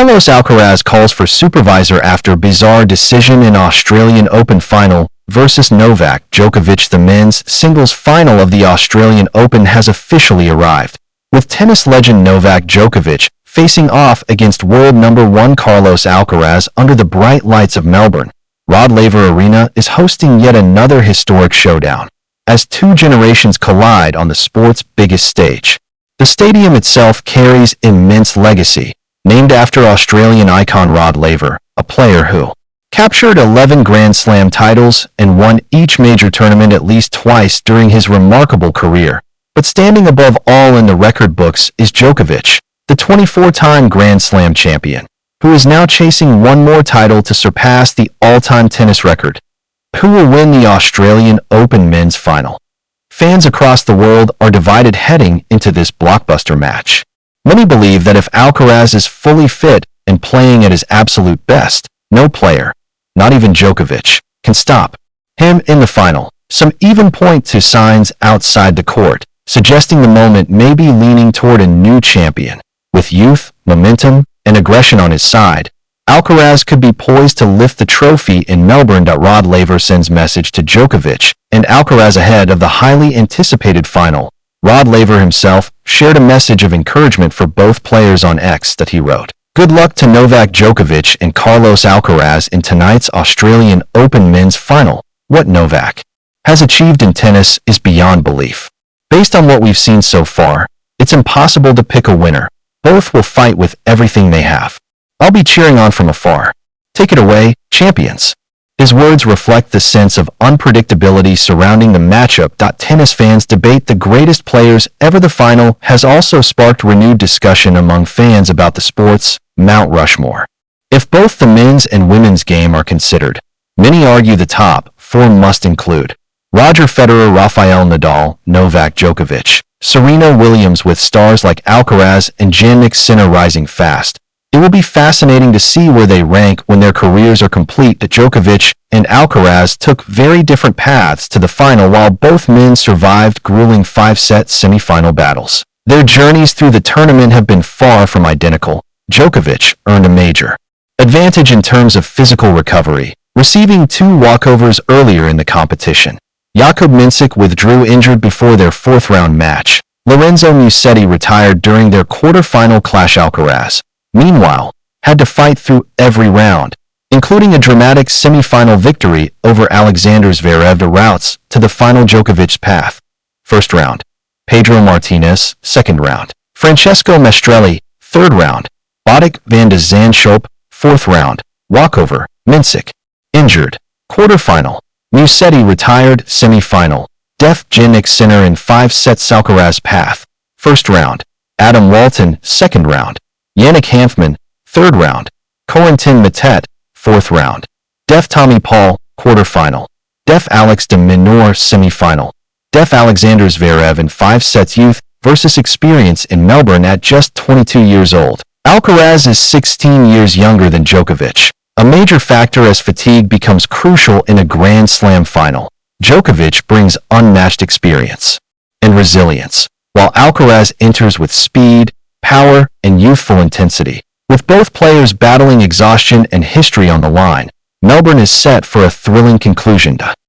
Carlos Alcaraz calls for supervisor after bizarre decision in Australian Open final versus Novak Djokovic. The men's singles final of the Australian Open has officially arrived, with tennis legend Novak Djokovic facing off against world number 1 Carlos Alcaraz under the bright lights of Melbourne. Rod Laver Arena is hosting yet another historic showdown, as two generations collide on the sport's biggest stage. The stadium itself carries immense legacy, named after Australian icon Rod Laver, a player who captured 11 Grand Slam titles and won each major tournament at least twice during his remarkable career. But standing above all in the record books is Djokovic, the 24-time Grand Slam champion, who is now chasing one more title to surpass the all-time tennis record. Who will win the Australian Open men's final? Fans across the world are divided heading into this blockbuster match. Many believe that if Alcaraz is fully fit and playing at his absolute best, no player, not even Djokovic, can stop him in the final. Some even point to signs outside the court, suggesting the moment may be leaning toward a new champion. With youth, momentum, and aggression on his side, Alcaraz could be poised to lift the trophy in Melbourne. Rod Laver sends message to Djokovic and Alcaraz ahead of the highly anticipated final. Rod Laver himself shared a message of encouragement for both players on X that he wrote, "Good luck to Novak Djokovic and Carlos Alcaraz in tonight's Australian Open men's final. What Novak has achieved in tennis is beyond belief. Based on what we've seen so far, it's impossible to pick a winner. Both will fight with everything they have. I'll be cheering on from afar. Take it away, champions." His words reflect the sense of unpredictability surrounding the matchup. Tennis fans debate the greatest players ever. The final has also sparked renewed discussion among fans about the sport's Mount Rushmore. If both the men's and women's game are considered, many argue the top four must include Roger Federer, Rafael Nadal, Novak Djokovic, Serena Williams, with stars like Alcaraz and Jannik Sinner rising fast. It will be fascinating to see where they rank when their careers are complete. Djokovic and Alcaraz took very different paths to the final. While both men survived grueling 5-set semifinal battles, their journeys through the tournament have been far from identical. Djokovic earned a major advantage in terms of physical recovery, receiving 2 walkovers earlier in the competition. Jakub Mensik withdrew injured before their 4th-round match. Lorenzo Musetti retired during their quarter-final clash. Alcaraz, meanwhile, had to fight through every round, including a dramatic semi-final victory over Alexander Zverev. The routes to the final: Djokovic's path, 1st round; Pedro Martinez, 2nd round; Francesco Maestrelli, 3rd round; Botic van de Zandschulp, 4th round; walkover; Mensik, injured; quarterfinal; Musetti retired; semi-final; death; Jannik Sinner in 5 sets. Alcaraz path, 1st round; Adam Walton, 2nd round; Yannick Hanfmann, 3rd round; Corentin Moutet, 4th round; death; Tommy Paul, quarterfinal; death; Alex de Minaur, semi-final; death; Alexander Zverev in 5 sets. Youth versus experience in Melbourne. At just 22 years old, Alcaraz is 16 years younger than Djokovic, a major factor as fatigue becomes crucial in a Grand Slam final. Djokovic brings unmatched experience and resilience, while Alcaraz enters with speed, power, and youthful intensity. With both players battling exhaustion and history on the line, Melbourne is set for a thrilling conclusion.